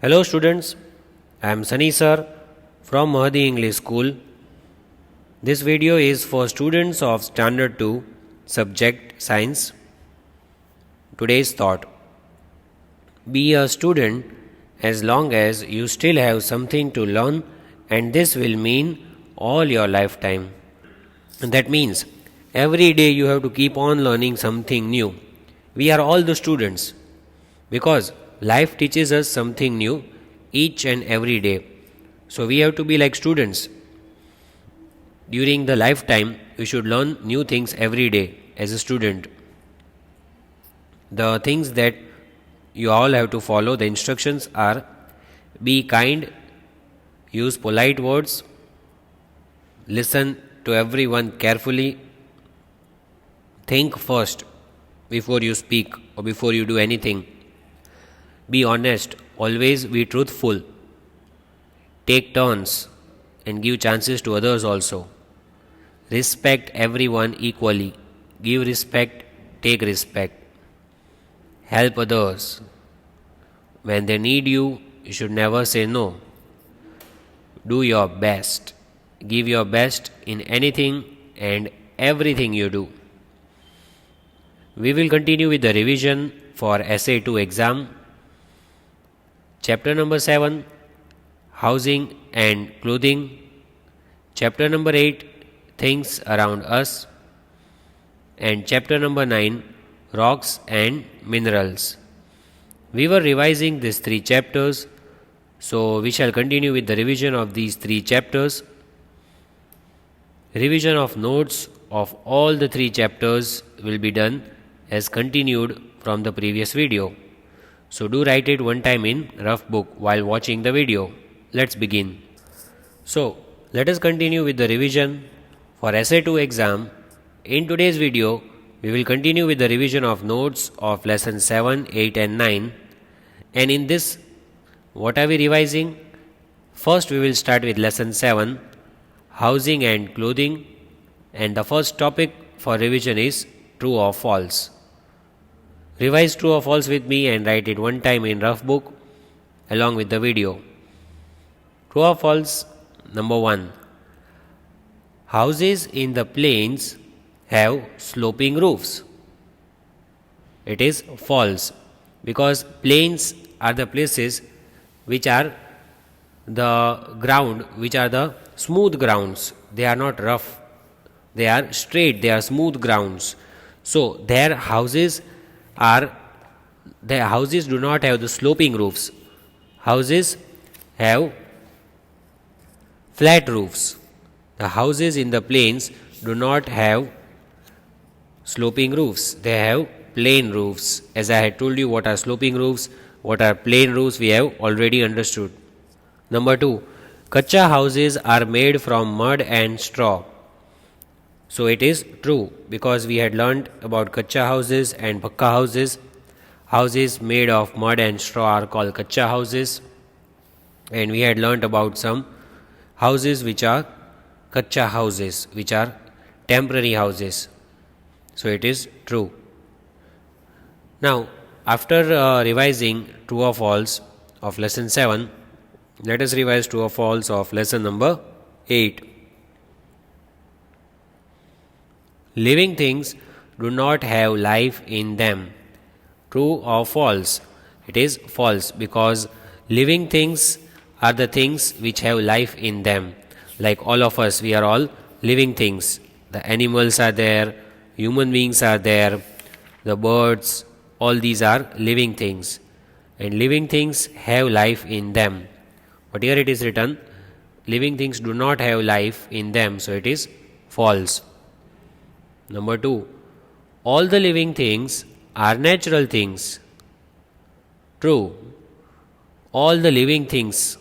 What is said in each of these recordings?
Hello students, I am Sunny sir from Mahadi English School. This video is for students of Standard 2 subject Science. Today's thought: be a student as long as you still have something to learn, and this will mean all your lifetime. And that means every day you have to keep on learning something new. We are all the students because life teaches us something new each and every day. So we have to be like students. During the lifetime, we should learn new things every day as a student. The things that you all have to follow, the instructions are: be kind, use polite words, listen to everyone carefully, think first before you speak or before you do anything. Be honest, always be truthful. Take turns and give chances to others also. Respect everyone equally. Give respect, take respect. Help others. When they need you, you should never say no. Do your best. Give your best in anything and everything you do. We will continue with the revision for Essay 2 exam. Chapter number 7, Housing and Clothing. Chapter number 8, Things Around Us. And chapter number 9, Rocks and Minerals. We were revising these 3 chapters, so we shall continue with the revision of these 3 chapters. Revision of notes of all the 3 chapters will be done as continued from the previous video. So do write it one time in rough book while watching the video. Let's begin. So let us continue with the revision for Essay 2 exam. In today's video, we will continue with the revision of notes of lesson 7, 8 and 9. And in this, what are we revising? First we will start with lesson 7, Housing and Clothing. And the first topic for revision is true or false. Revise true or false with me and write it one time in rough book along with the video. True or false? Number 1. Houses in the plains have sloping roofs. It is false, because plains are the places which are the ground, which are the smooth grounds. They are not rough. They are straight, they are smooth grounds. So their houses do not have the sloping roofs. Houses have flat roofs. The houses in the plains do not have sloping roofs. They have plain roofs. As I had told you, what are sloping roofs, what are plain roofs, we have already understood. Number 2. Kacha houses are made from mud and straw. So it is true, because we had learnt about kacha houses and pakka houses. Houses made of mud and straw are called kacha houses. And we had learnt about some houses which are kacha houses, which are temporary houses. So it is true. Now, after revising true or false of lesson 7, let us revise true or false of lesson number 8. Living things do not have life in them. True or false? It is false, because living things are the things which have life in them. Like all of us, we are all living things. The animals are there, human beings are there, the birds, all these are living things. And living things have life in them. But here it is written, living things do not have life in them, so it is false. Number 2. All the living things are natural things. True. All the living things,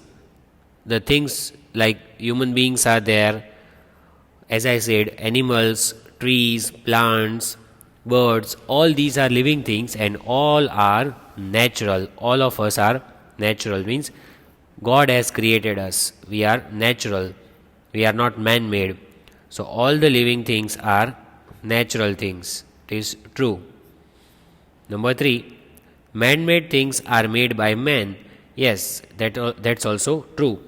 the things like human beings are there, as I said, animals, trees, plants, birds, all these are living things and all are natural. All of us are natural, means God has created us. We are natural. We are not man-made. So all the living things are natural things. It is true. Number 3. Man-made things are made by man Yes, that's also true.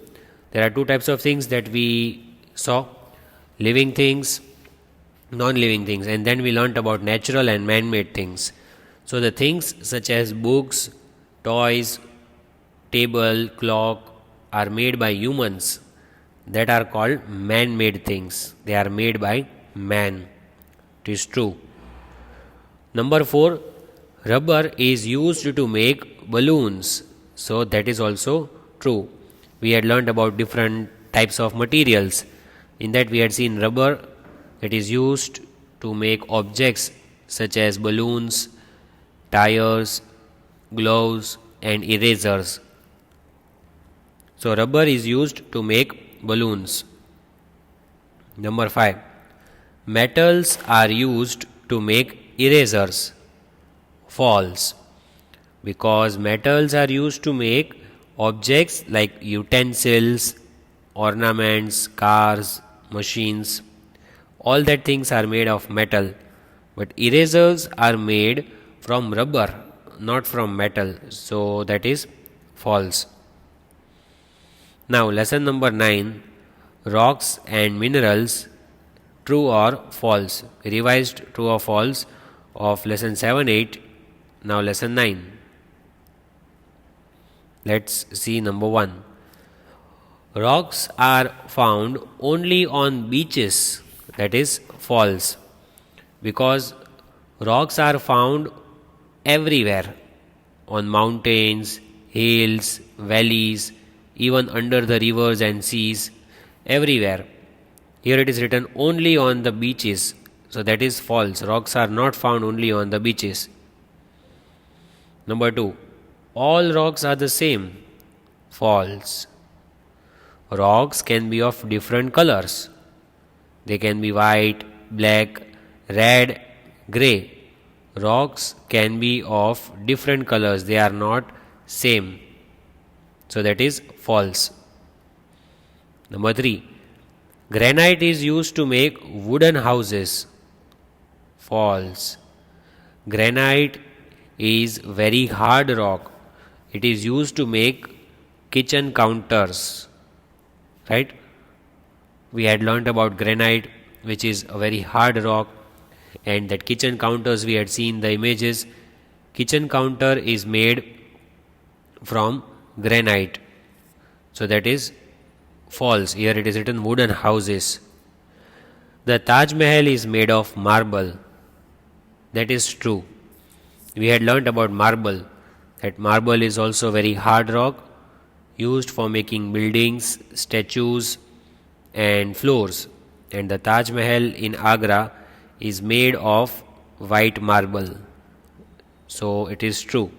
There are two types of things that we saw: living things, non living things, and then we learnt about natural and man made things. So, the things such as books, toys, table, clock are made by humans, that are called man made things. They are made by man. It is true. Number 4, rubber is used to make balloons. So that is also true. We had learned about different types of materials. In that, we had seen rubber that is used to make objects such as balloons, tires, gloves, and erasers. So, rubber is used to make balloons. Number 5, metals are used to make erasers. False, because metals are used to make objects like utensils, ornaments, cars, machines. All that things are made of metal, but erasers are made from rubber, not from metal. So that is false. Now, lesson number 9, rocks and minerals, true or false. Revised true or false of lesson 7 8. Now, lesson 9. Let's see number 1. Rocks are found only on beaches. That is false, because rocks are found everywhere, on mountains, hills, valleys, even under the rivers and seas, everywhere. Here it is written only on the beaches. So that is false. Rocks are not found only on the beaches. Number 2. All rocks are the same. False. Rocks can be of different colors. They can be white, black, red, grey. Rocks can be of different colors. They are not same. So that is false. Number 3. Granite is used to make wooden houses. False. Granite is very hard rock. It is used to make kitchen counters. Right? We had learnt about granite, which is a very hard rock, and that kitchen counters, we had seen the images. Kitchen counter is made from granite. So that is false. Here it is written wooden houses. The Taj Mahal is made of marble. That is true. We had learnt about marble, that marble is also very hard rock, used for making buildings, statues, and floors. And the Taj Mahal in Agra is made of white marble. So it is true.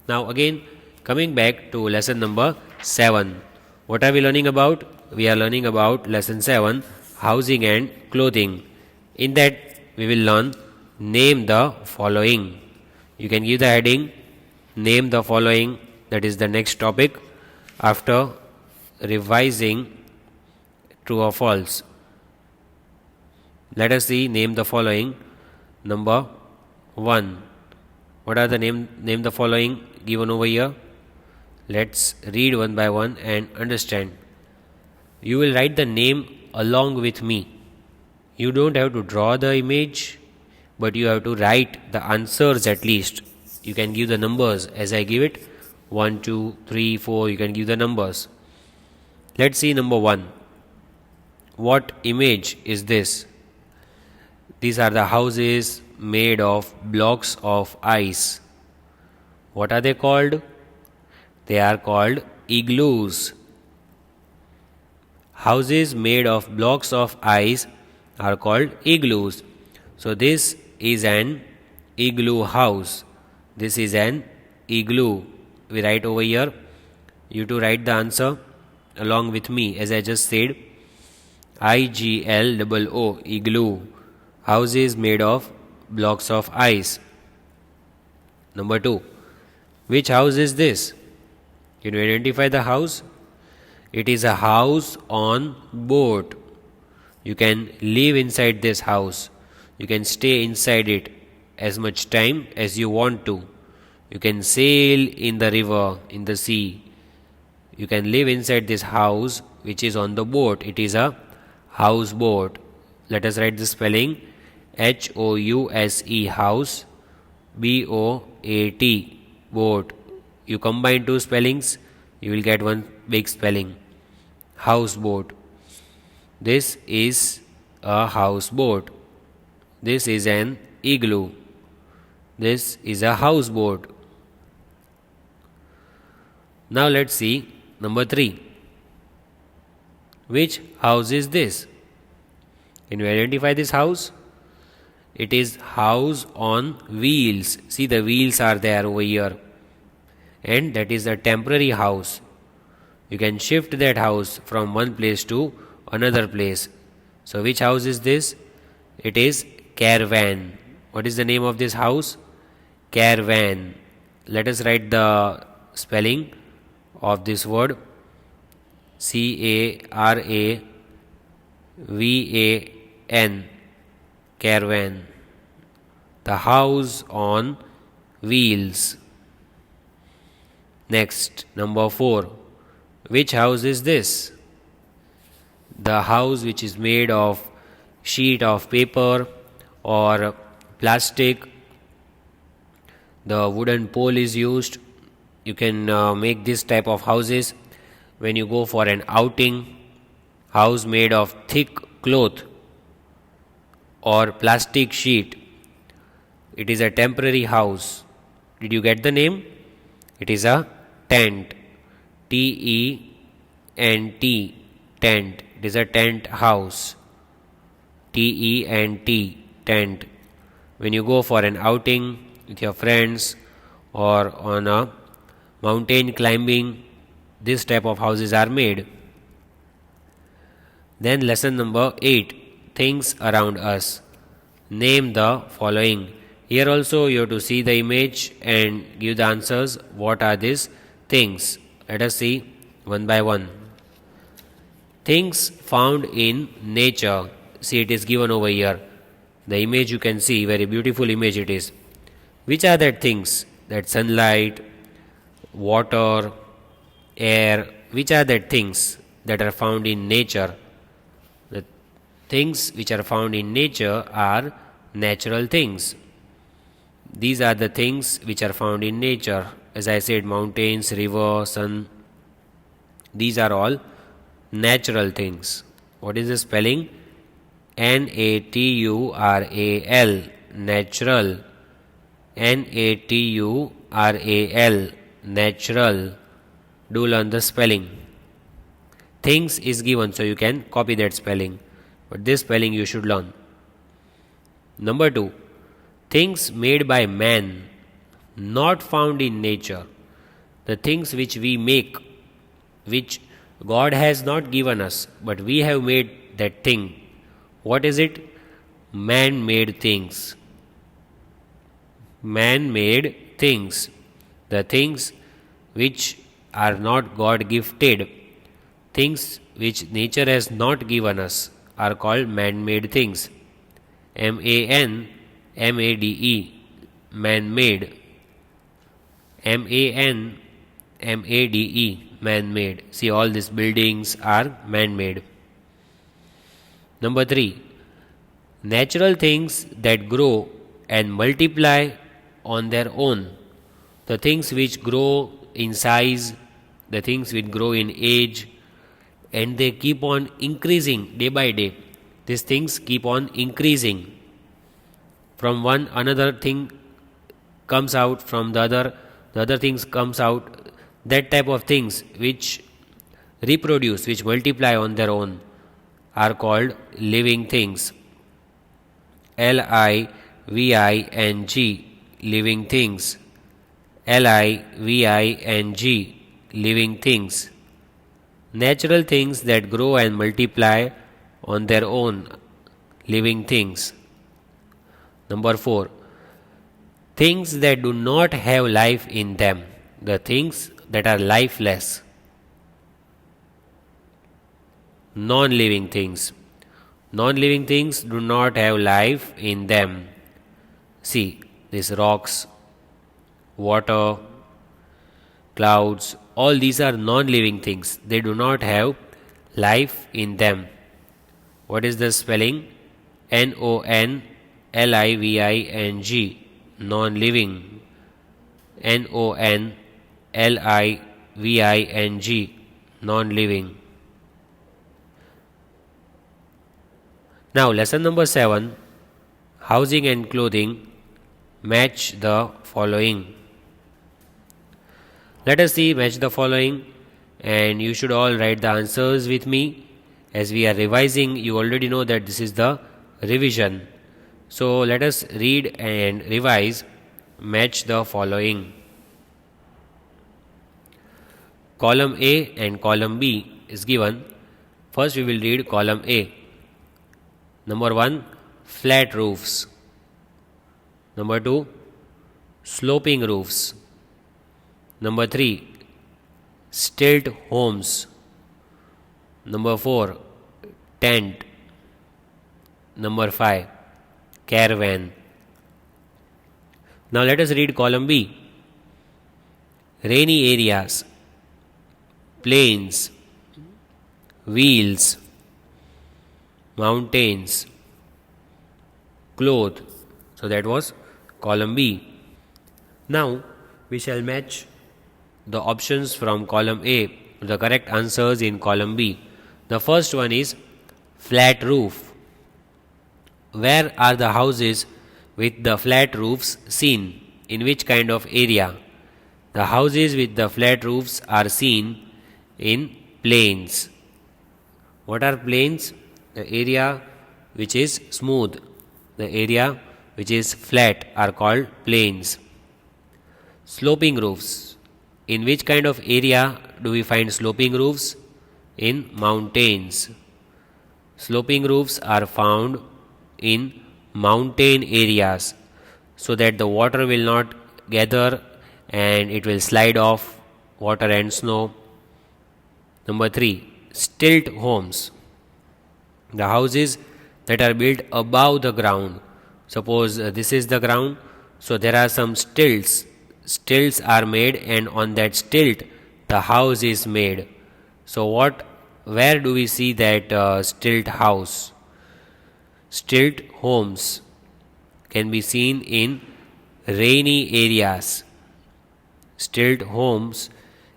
Now again, coming back to lesson number 7. What are we learning about? We are learning about lesson 7, housing and clothing. In that, we will learn name the following. You can give the heading name the following. That is the next topic after revising true or false. Let us see name the following. Number 1. What are the name the following given over here? Let's read one by one and understand. You will write the name along with me. You don't have to draw the image, but you have to write the answers at least. You can give the numbers as I give it. 1, 2, 3, 4. You can give the numbers. Let's see number 1. What image is this? These are the houses made of blocks of ice. What are they called? They are called igloos. Houses made of blocks of ice are called igloos. So this is an igloo house. This is an igloo. We write over here. You to write the answer along with me as I just said. IGLOO, igloo. Houses made of blocks of ice. Number 2. Which house is this? Can you identify the house? It is a house on boat. You can live inside this house. You can stay inside it as much time as you want to. You can sail in the river, in the sea. You can live inside this house which is on the boat. It is a houseboat. Let us write the spelling: HOUSE, house, BOAT, boat. You combine two spellings, you will get one big spelling: houseboat. This is a houseboat. This is an igloo. This is a houseboat. Now let's see number 3. Which house is this? Can you identify this house? It is house on wheels. See, the wheels are there over here. And that is a temporary house. You can shift that house from one place to another place. So which house is this? It is caravan. What is the name of this house? Caravan. Let us write the spelling of this word: CARAVAN, caravan. The house on wheels. Next, number 4. Which house is this? The house which is made of sheet of paper or plastic. The wooden pole is used. You can make this type of houses when you go for an outing. House made of thick cloth or plastic sheet. It is a temporary house. Did you get the name? It is a tent. TENT, tent. It is a tent house. TENT, tent. When you go for an outing with your friends or on a mountain climbing, this type of houses are made. Then lesson number 8. Things around us. Name the following. Here also you have to see the image and give the answers. What are these things? Let us see one by one. Things found in nature. See, it is given over here. The image you can see, very beautiful image it is. Which are that things? That sunlight, water, air. Which are that things that are found in nature? The things which are found in nature are natural things. These are the things which are found in nature. As I said, mountains, river, sun. These are all natural things. What is the spelling? NATURAL, natural. NATURAL, natural. Do learn the spelling. Things is given, so you can copy that spelling. But this spelling you should learn. Number 2. Things made by man, not found in nature. The things which we make, which God has not given us, but we have made that thing. What is it? Man-made things. Man-made things. The things which are not God-gifted, things which nature has not given us, are called man-made things. MANMADE, man-made. MANMADE, man-made. See, all these buildings are man-made. Number 3. Natural things that grow and multiply on their own. The things which grow in size, the things which grow in age, and they keep on increasing day by day. These things keep on increasing. From one, another thing comes out, from the other things comes out. That type of things which reproduce, which multiply on their own, are called living things. LIVING, living things. LIVING, living things. Natural things that grow and multiply on their own, living things. Number 4. Things that do not have life in them. The things that are lifeless. Non-living things. Non-living things do not have life in them. See, these rocks, water, clouds, all these are non-living things. They do not have life in them. What is the spelling? NONLIVING, non-living. NONLIVING, non-living. Now, lesson number 7, housing and clothing. Match the following. Let us see match the following, and you should all write the answers with me. As we are revising, you already know that this is the revision. So let us read and revise. Match the following. Column A and column B is given. First we will read column A. Number 1, flat roofs. Number 2, sloping roofs. Number 3, stilt homes. Number 4, tent. Number 5, caravan. Now let us read column B. Rainy areas, plains, wheels, mountains, cloth. So that was column B. Now we shall match the options from column A to the correct answers in column B. The first one is flat roof. Where are the houses with the flat roofs seen? In which kind of area? The houses with the flat roofs are seen in plains. What are plains? The area which is smooth. The area which is flat are called plains. Sloping roofs. In which kind of area do we find sloping roofs? In mountains. Sloping roofs are found in mountain areas, so that the water will not gather and it will slide off water and snow. Number 3, stilt homes. The houses that are built above the ground. Suppose this is the ground, so there are some stilts. Stilts are made, and on that stilt the house is made. So where do we see that stilt house? Stilt homes can be seen in rainy areas. Stilt homes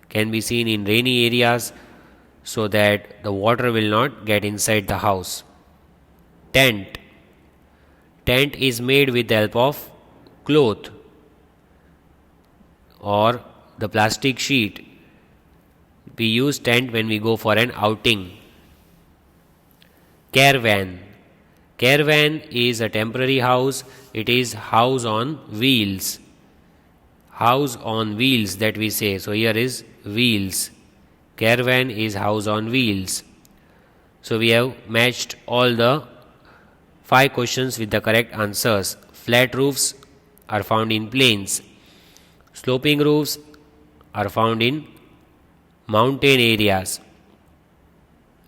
can be seen in rainy areas, so that the water will not get inside the house. Tent. Tent is made with the help of cloth or the plastic sheet. We use tent when we go for an outing. Caravan. Caravan is a temporary house. It is house on wheels. House on wheels that we say. So here is wheels. Caravan is house on wheels. So we have matched all the 5 questions with the correct answers. Flat roofs are found in plains. Sloping roofs are found in mountain areas.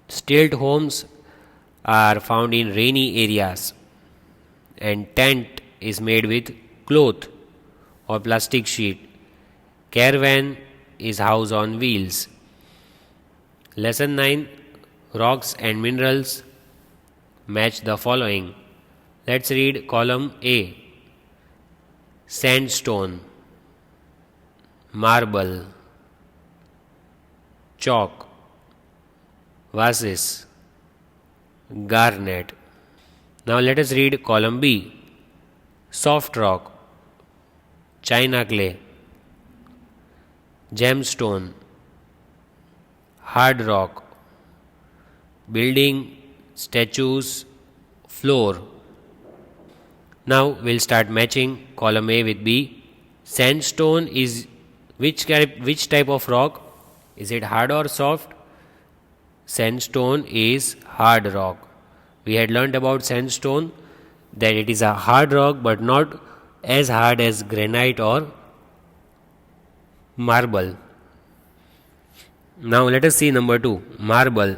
Stilt homes are found in rainy areas. And tent is made with cloth or plastic sheet. Caravan is house on wheels. Lesson 9, rocks and minerals. Match the following. Let's read column A. Sandstone, marble, chalk, vases, garnet. Now let us read column B. Soft rock, china clay, gemstone, hard rock, building, statues, floor. Now we'll start matching column A with B. Sandstone is which type of rock? Is it hard or soft? Sandstone is hard rock. We had learnt about sandstone that it is a hard rock, but not as hard as granite or marble. Now let us see number 2, marble.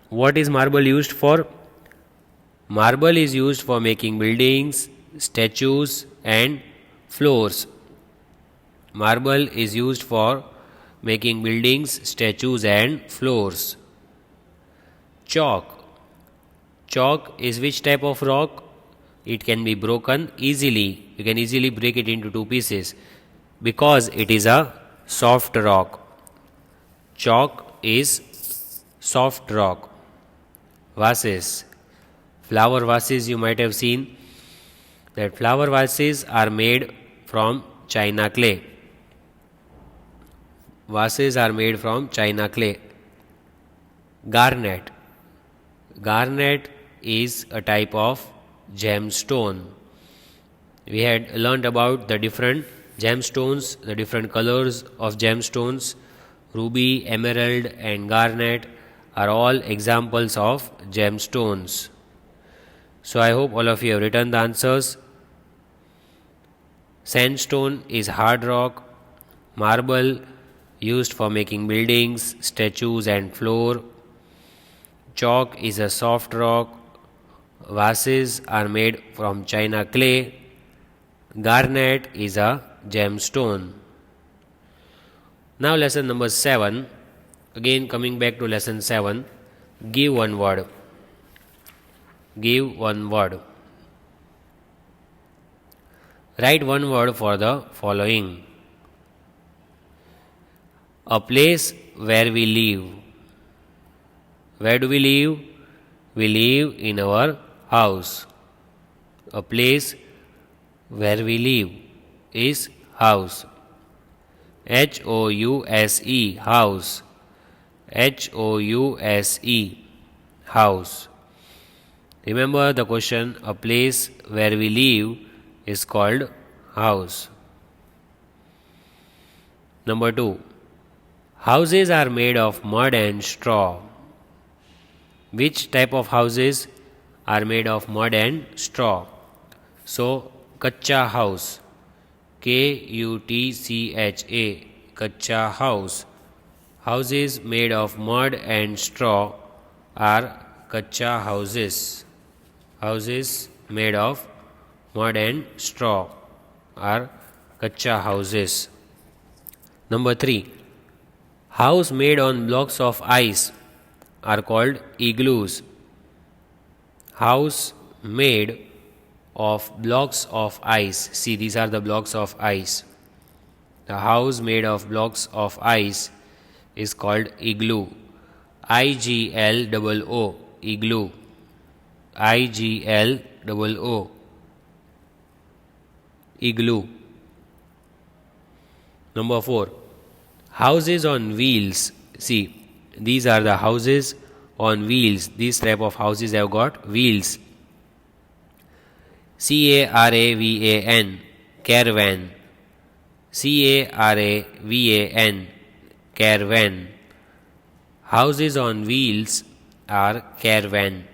What is marble used for? Marble is used for making buildings, statues and floors. Marble is used for making buildings, statues, and floors. Chalk. Chalk is which type of rock? It can be broken easily. You can easily break it into two pieces because it is a soft rock. Chalk is soft rock. Vases. Flower vases, you might have seen that flower vases are made from china clay. Vases are made from china clay. Garnet. Garnet is a type of gemstone. We had learned about the different gemstones, the different colors of gemstones. Ruby, emerald, and garnet are all examples of gemstones. So I hope all of you have written the answers. Sandstone is hard rock. Marble used for making buildings, statues, and floor. Chalk is a soft rock. Vases are made from china clay. Garnet is a gemstone. Now lesson number 7. Again coming back to lesson 7. Give one word. Give one word. Write one word for the following. A place where we live. Where do we live? We live in our house. A place where we live is house. House. House. House. House. Remember the question, a place where we live is called house. Number 2. Houses are made of mud and straw. Which type of houses are made of mud and straw? So, kacha house. Kutcha. Kacha house. Houses made of mud and straw are kacha houses. Houses made of mud and straw are kacha houses. Number 3. House made on blocks of ice are called igloos. House made of blocks of ice. See, these are the blocks of ice. The house made of blocks of ice is called igloo. IGLOO. Igloo. IGLOO. Igloo. Number 4. Houses on wheels. See, these are the houses on wheels. These type of houses have got wheels. CARAVAN. Caravan. CARAVAN. Caravan. Houses on wheels are caravan.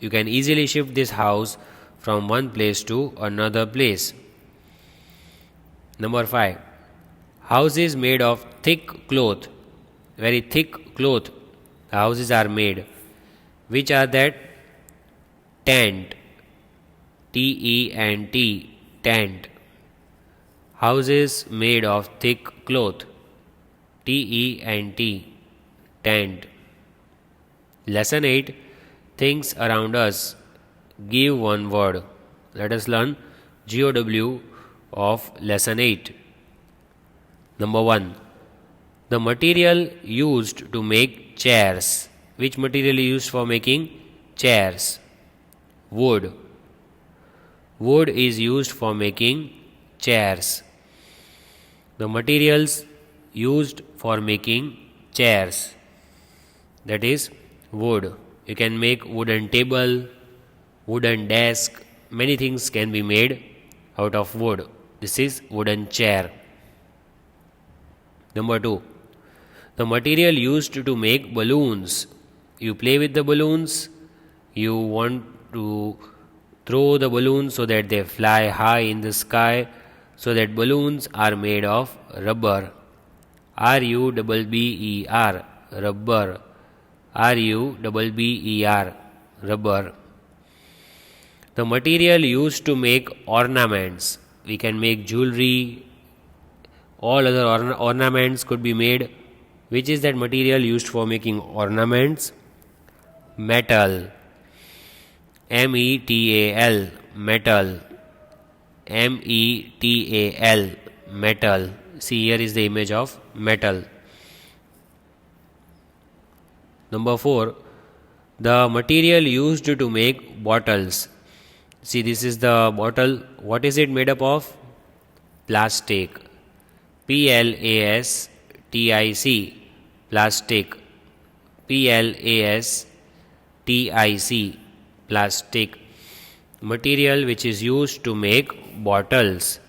You can easily shift this house from one place to another place. Number 5. Houses made of thick cloth. Very thick cloth. The houses are made. Which are that? Tent. TENT. Tent. Houses made of thick cloth. TENT. Tent. Lesson 8. Things around us. Give one word. Let us learn GOW of lesson 8. Number 1. The material used to make chairs. Which material is used for making chairs? Wood. Wood is used for making chairs. The materials used for making chairs, that is wood. You can make wooden table, wooden desk, many things can be made out of wood. This is wooden chair. Number 2. The material used to make balloons. You play with the balloons, you want to throw the balloons so that they fly high in the sky, so that balloons are made of rubber. RUBBER. Rubber. RUBBER. Rubber. The material used to make ornaments. We can make jewelry, All other ornaments could be made. Which is that material used for making ornaments? Metal. metal. Metal. metal. Metal. See, here is the image of metal. Number 4. The material used to make bottles. See, this is the bottle. What is it made up of? Plastic. plastic. Plastic. plastic. Plastic. Material which is used to make bottles.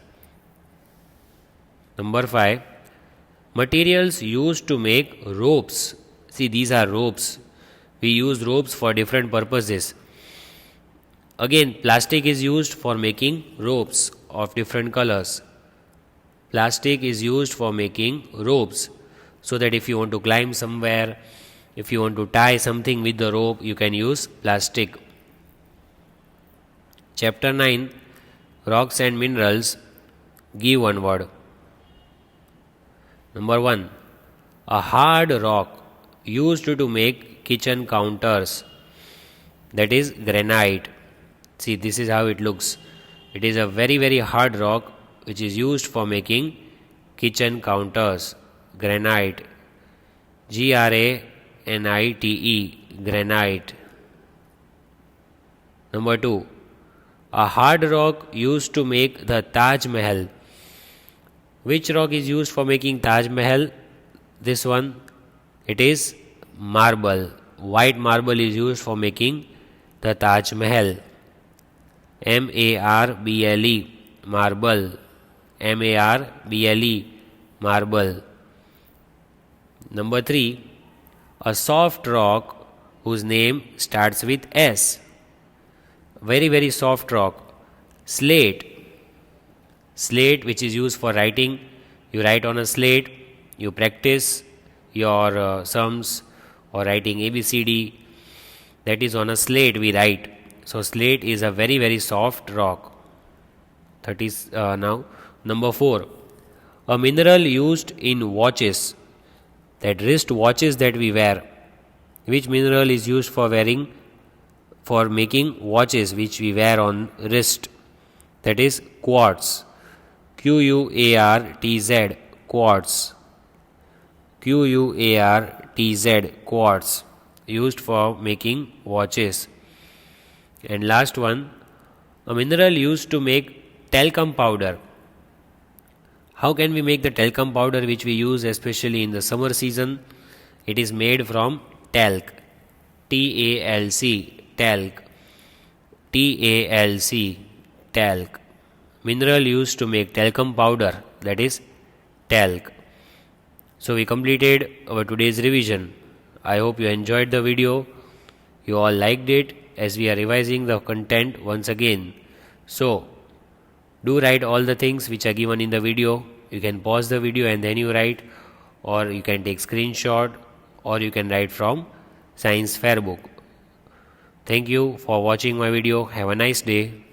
Number 5. Materials used to make ropes. See, these are ropes. We use ropes for different purposes. Again, plastic is used for making ropes of different colors. Plastic is used for making ropes, so that if you want to climb somewhere, if you want to tie something with the rope, you can use plastic. Chapter 9, Rocks and Minerals. Give one word. Number 1. A hard rock used to make kitchen counters. That is granite. See, this is how it looks. It is a very, very hard rock which is used for making kitchen counters. Granite. granite. Granite. Number 2. A hard rock used to make the Taj Mahal. Which rock is used for making Taj Mahal? This one. It is marble. White marble is used for making the Taj Mahal. marble. Marble. marble. Marble. Number 3. A soft rock whose name starts with S. Very, very soft rock. Slate. Slate, which is used for writing. You write on a slate, you practice your sums or writing ABCD. That is on a slate we write. So slate is a very, very soft rock. That is now. Number 4. A mineral used in watches. That wrist watches that we wear. Which mineral is used for making watches which we wear on wrist? That is quartz. quartz. Quartz. quartz. Quartz. Used for making watches. And last one, a mineral used to make talcum powder. How can we make the talcum powder which we use especially in the summer season? It is made from talc. TALC. Talc. TALC. Talc. Mineral used to make talcum powder, that is talc. So we completed our today's revision. I hope you enjoyed the video. You all liked it, as we are revising the content once again. So do write all the things which are given in the video. You can pause the video and then you write, or you can take screenshot, or you can write from Science Fair book. Thank you for watching my video. Have a nice day.